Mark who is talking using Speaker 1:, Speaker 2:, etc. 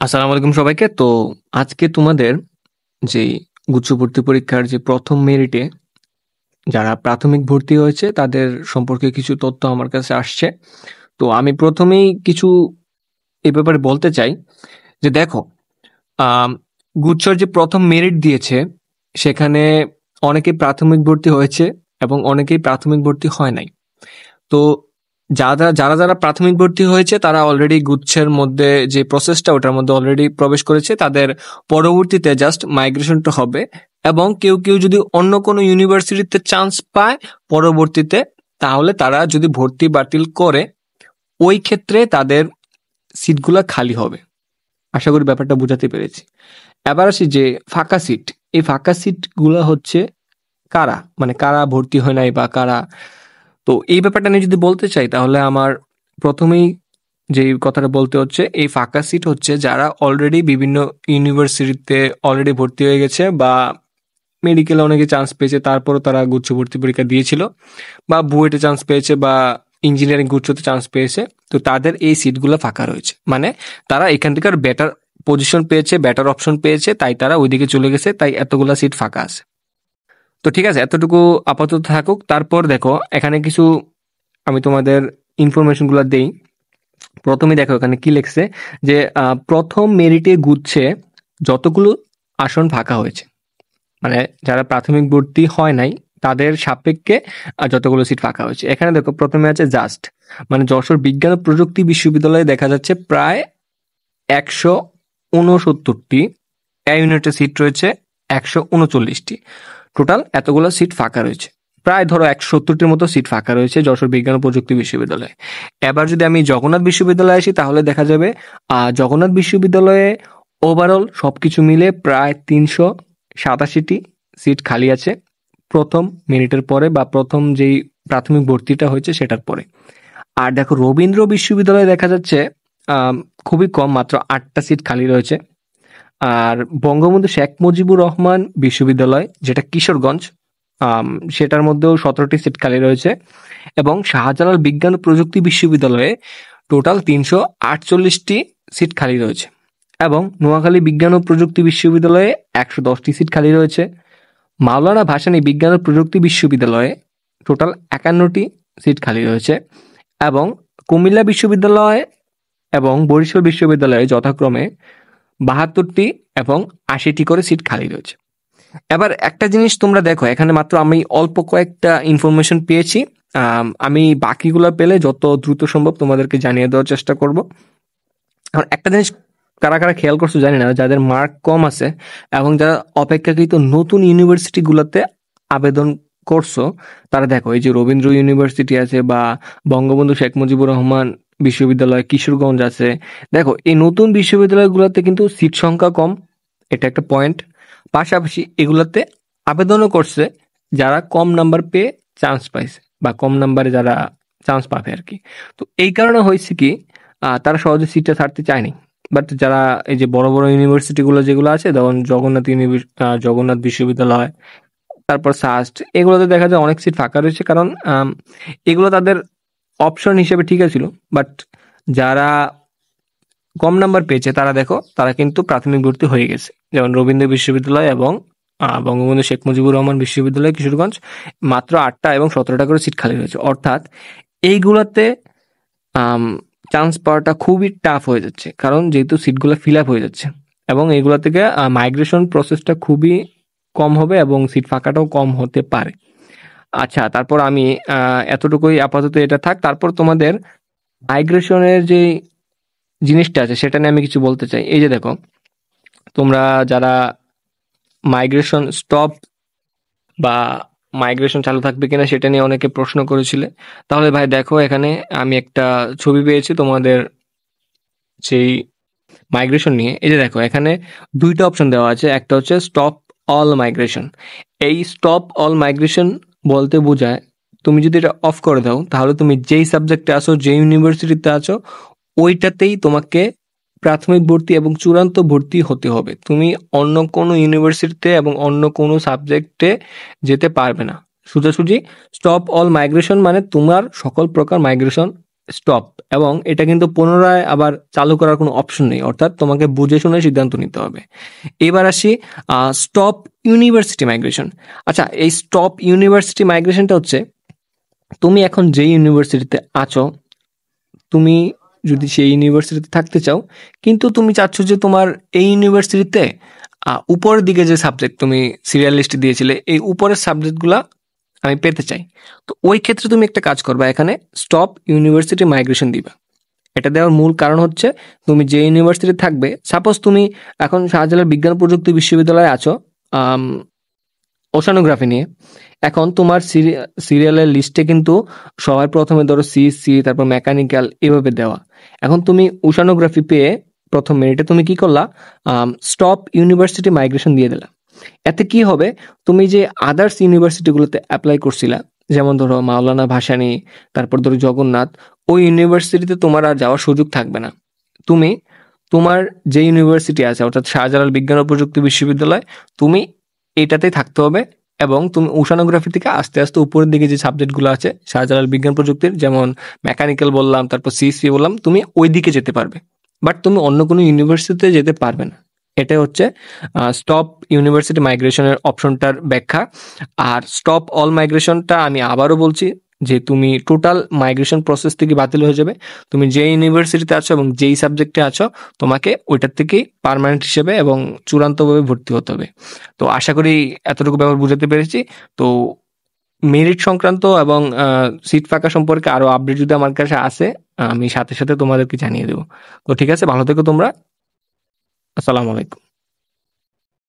Speaker 1: আসসালামু আলাইকুম সবাইকে। তো আজকে তোমাদের যেই গুচ্ছ ভর্তি পরীক্ষার যে প্রথম মেরিটে যারা প্রাথমিক ভর্তি হয়েছে তাদের সম্পর্কে কিছু তথ্য আমার কাছে আসছে। তো আমি প্রথমেই কিছু এই ব্যাপারে বলতে চাই যে দেখো, আম, গুচ্ছর যে প্রথম মেরিট দিয়েছে সেখানে অনেকেই প্রাথমিক ভর্তি হয়েছে এবং অনেকেই প্রাথমিক ভর্তি হয় নাই। তো যারা যারা যারা প্রাথমিক ভর্তি হয়েছে তারা অলরেডি গুচ্ছের মধ্যে যে প্রসেসটা ওটার মধ্যে অলরেডি প্রবেশ করেছে, তাদের পরবর্তীতে জাস্ট মাইগ্রেশনটা হবে। এবং কেউ কেউ যদি অন্য কোনো ইউনিভার্সিটিতে চান্স পায় পরবর্তীতে, তাহলে তারা যদি ভর্তি বাতিল করে ওই ক্ষেত্রে তাদের সিটগুলো খালি হবে। আশা করি ব্যাপারটা বোঝাতে পেরেছি। এবার আসি যে ফাঁকা সিট। এই ফাঁকা সিটগুলো হচ্ছে কারা, মানে কারা ভর্তি হয় নাই বা কারা। তো এই ব্যাপারটা নিয়ে যদি বলতে চাই তাহলে আমার প্রথমেই যে কথাটা বলতে হচ্ছে, এই ফাঁকা সিট হচ্ছে যারা অলরেডি বিভিন্ন ইউনিভার্সিটিতে অলরেডি ভর্তি হয়ে গেছে বা মেডিকেলে অনেকে চান্স পেয়েছে, তারপরও তারা গুচ্ছ ভর্তি পরীক্ষা দিয়েছিল, বা বুয়েটে চান্স পেয়েছে বা ইঞ্জিনিয়ারিং গুচ্ছতে চান্স পেয়েছে। তো তাদের এই সিটগুলো ফাঁকা রয়েছে, মানে তারা এখান থেকে বেটার পজিশন পেয়েছে, বেটার অপশন পেয়েছে, তাই তারা ওইদিকে চলে গেছে, তাই এতগুলা সিট ফাঁকা আছে। তো ঠিক আছে, এতটুকু আপাতত থাকুক। তারপর দেখো এখানে কিছু আমি তোমাদের ইনফরমেশনগুলো দেই। প্রথমে দেখো এখানে কি লিখছে যে প্রথম মেরিটে গুচ্ছে যতগুলো আসন ফাঁকা হয়েছে, মানে যারা প্রাথমিক ভর্তি হয় নাই তাদের সাপেক্ষে যতগুলো সিট ফাঁকা হয়েছে। এখানে দেখো প্রথমে আছে জাস্ট, মানে যশোর বিজ্ঞান ও প্রযুক্তি বিশ্ববিদ্যালয়ে দেখা যাচ্ছে প্রায় 169টি, এ ইউনিটের সিট রয়েছে 139টি। টোটাল এতগুলো সিট ফাঁকা রয়েছে, প্রায় ধরো 170টির মতো সিট ফাঁকা রয়েছে যশোর বিজ্ঞান ও প্রযুক্তি বিশ্ববিদ্যালয়ে। এবার যদি আমি জগন্নাথ বিশ্ববিদ্যালয়ে আসি তাহলে দেখা যাবে জগন্নাথ বিশ্ববিদ্যালয়ে ওভারঅল সবকিছু মিলে প্রায় 387টি সিট খালি আছে প্রথম মিনিটের পরে, বা প্রথম যেই প্রাথমিক ভর্তিটা হয়েছে সেটার পরে। আর দেখো রবীন্দ্র বিশ্ববিদ্যালয়ে দেখা যাচ্ছে আম, খুবই কম, মাত্র 8টা সিট খালি রয়েছে। আর বঙ্গবন্ধু শেখ মুজিবুর রহমান বিশ্ববিদ্যালয় যেটা কিশোরগঞ্জ, আম, সেটার মধ্যেও 17টি সিট খালি রয়েছে। এবং শাহজালাল বিজ্ঞান ও প্রযুক্তি বিশ্ববিদ্যালয়ে টোটাল 348টি সিট খালি রয়েছে। এবং নোয়াখালী বিজ্ঞান ও প্রযুক্তি বিশ্ববিদ্যালয়ে 110টি সিট খালি রয়েছে। মাওলানা ভাসানী বিজ্ঞান ও প্রযুক্তি বিশ্ববিদ্যালয়ে টোটাল 51টি সিট খালি রয়েছে। এবং কুমিল্লা বিশ্ববিদ্যালয় এবং বরিশাল বিশ্ববিদ্যালয়ে যথাক্রমে 72টি এবং 80টি করে সিট খালি রয়েছে। এবার একটা জিনিস তোমরা দেখো, এখানে মাত্র আমি অল্প কয়েকটা ইনফরমেশন পেয়েছি। আমি বাকিগুলো পেলে যত দ্রুত সম্ভব তোমাদেরকে জানিয়ে দেওয়ার চেষ্টা করব। আর একটা জিনিস কারা কারা খেয়াল করছো জানি না, যাদের মার্ক কম আছে এবং যারা অপেক্ষাকৃত নতুন ইউনিভার্সিটিগুলোতে আবেদন করছো, তারা দেখো এই যে রবীন্দ্র ইউনিভার্সিটি আছে বা বঙ্গবন্ধু শেখ মুজিবুর রহমান বিশ্ববিদ্যালয় কিশোরগঞ্জ আছে, দেখো এই নতুন বিশ্ববিদ্যালয়গুলোতে কিন্তু সিট সংখ্যা কম, এটা একটা পয়েন্ট। পাশাপাশি এগুলোতে আবেদনও করছে যারা কম নাম্বার পেয়ে চান্স পাইছে, বা কম নাম্বারে যারা চান্স পাবে আর কি। তো এই কারণে হয়েছে কি, তারা সহজে সিটটা ছাড়তে চায়নি। বাট যারা এই যে বড় বড় ইউনিভার্সিটিগুলো যেগুলো আছে, যেমন জগন্নাথ বিশ্ববিদ্যালয়, তারপর সাস্ট, এগুলোতে দেখা যায় অনেক সিট ফাঁকা রয়েছে, কারণ এগুলো তাদের অপশন হিসেবে ঠিক ছিল। বাট যারা কম নাম্বার পেয়েছে তারা দেখো তারা কিন্তু প্রাথমিক ভর্তি হয়ে গেছে, যেমন রবীন্দ্র বিশ্ববিদ্যালয় এবং বঙ্গবন্ধু শেখ মুজিবুর রহমান বিশ্ববিদ্যালয় কিশোরগঞ্জ মাত্র 8টা এবং 17টা করে সিট খালি রয়েছে। অর্থাৎ এইগুলাতে চান্স পাওয়াটা খুবই টাফ হয়ে যাচ্ছে, কারণ যেহেতু সিটগুলো ফিল আপ হয়ে যাচ্ছে এবং এইগুলা থেকে মাইগ্রেশন প্রসেসটা খুবই কম হবে এবং সিট ফাঁকাটাও কম হতে পারে। আচ্ছা, তারপর আমি এতটুকুই আপাতত এটা থাক। তারপর তোমাদের মাইগ্রেশনের যে জিনিসটা আছে সেটা নিয়ে আমি কিছু বলতে চাই। এই যে দেখো, তোমরা যারা মাইগ্রেশন স্টপ বা মাইগ্রেশন চালু থাকবে কিনা সেটা নিয়ে অনেকে প্রশ্ন করেছিলে, তাহলে ভাই দেখো এখানে আমি একটা ছবি পেয়েছি তোমাদের সেই মাইগ্রেশন নিয়ে। এই যে দেখো এখানে দুইটা অপশন দেওয়া আছে, একটা হচ্ছে স্টপ অল মাইগ্রেশন। এই স্টপ অল মাইগ্রেশন বলতে বোঝায় তুমি যদি এটা অফ করে দাও তাহলে তুমি যেই সাবজেক্টে আছো, যে ইউনিভার্সিটিতে আছো, ওইটাতেই তোমাকে প্রাথমিক ভর্তি এবং চূড়ান্ত ভর্তি হতে হবে। তুমি অন্য কোনো ইউনিভার্সিটিতে এবং অন্য কোনো সাবজেক্টে যেতে পারবে না। সোজাসুজি স্টপ অল মাইগ্রেশন মানে তোমার সকল প্রকার মাইগ্রেশন স্টপ, এবং এটা কিন্তু পুনরায় আবার চালু করার কোনো অপশন নেই, অর্থাৎ তোমাকে বুঝে শুনে সিদ্ধান্ত নিতে হবে। এবার আসি স্টপ ইউনিভার্সিটি মাইগ্রেশন। আচ্ছা, এই স্টপ ইউনিভার্সিটি মাইগ্রেশনটা হচ্ছে তুমি এখন যে ইউনিভার্সিটিতে আছো, তুমি যদি সেই ইউনিভার্সিটিতে থাকতে চাও, কিন্তু তুমি চাচ্ছ যে তোমার এই ইউনিভার্সিটিতে উপরের দিকে যে সাবজেক্ট তুমি সিরিয়াল লিস্টে দিয়েছিলে, এই উপরের সাবজেক্টগুলা আমি পেতে চাই। তো ওই ক্ষেত্রে তুমি একটা কাজ করবা, এখানে স্টপ ইউনিভার্সিটি মাইগ্রেশন দিবা। এটা দেওয়ার মূল কারণ হচ্ছে তুমি যে ইউনিভার্সিটি থাকবে, সাপোজ তুমি এখন শাহজালাল বিজ্ঞান ও প্রযুক্তি বিশ্ববিদ্যালয়ে আছো ওশানোগ্রাফি নিয়ে। এখন তোমার সিরিয়ালের লিস্টে কিন্তু সবার প্রথমে ধরো সি, তারপর মেকানিক্যাল, এভাবে দেওয়া। এখন তুমি ওশানোগ্রাফি পেয়ে প্রথম মিনিটে তুমি কি করলা, স্টপ ইউনিভার্সিটি মাইগ্রেশন দিয়ে দিলা। এতে কি হবে, তুমি যে আদার্স ইউনিভার্সিটিগুলোতে অ্যাপ্লাই করছিলা, যেমন ধরো মাওলানা ভাসানী, তারপর ধরো জগন্নাথ, ওই ইউনিভার্সিটিতে তোমার আর যাওয়ার সুযোগ থাকবে না। তুমি তোমার যে ইউনিভার্সিটি আছে, অর্থাৎ শাহজালাল বিজ্ঞান ও প্রযুক্তি বিশ্ববিদ্যালয়, তুমি এটাতেই থাকতে হবে। এবং তুমি ওশানোগ্রাফি থেকে আস্তে আস্তে উপরের দিকে যে সাবজেক্টগুলো আছে শাহজালাল বিজ্ঞান প্রযুক্তির, যেমন মেকানিক্যাল বললাম, তারপর সিএসসি বললাম, তুমি ওই দিকে যেতে পারবে, বাট তুমি অন্য কোনো ইউনিভার্সিটিতে যেতে পারবে না। এটা হচ্ছে স্টপ ইউনিভার্সিটি মাইগ্রেশনের অপশনটার ব্যাখ্যা। আর স্টপ অল মাইগ্রেশনটা আমি আবারও বলছি যে তুমি টোটাল মাইগ্রেশন প্রসেস থেকে বাতিল হয়ে যাবে। তুমি যে ইউনিভার্সিটিতে আছো এবং যেই সাবজেক্টে আছো, তোমাকে ওইটার থেকেই পার্মানেন্ট হিসেবে এবং চূড়ান্তভাবে ভর্তি হতে হবে। তো আশা করি এতটুকু ব্যাপার বুঝাতে পেরেছি। তো মেরিট সংক্রান্ত এবং সিট ফাঁকা সম্পর্কে আরো আপডেট যদি আমার কাছে আসে, আমি সাথে সাথে তোমাদেরকে জানিয়ে দেবো। তো ঠিক আছে, ভালো থেকো তোমরা। আসসালামু আলাইকুম।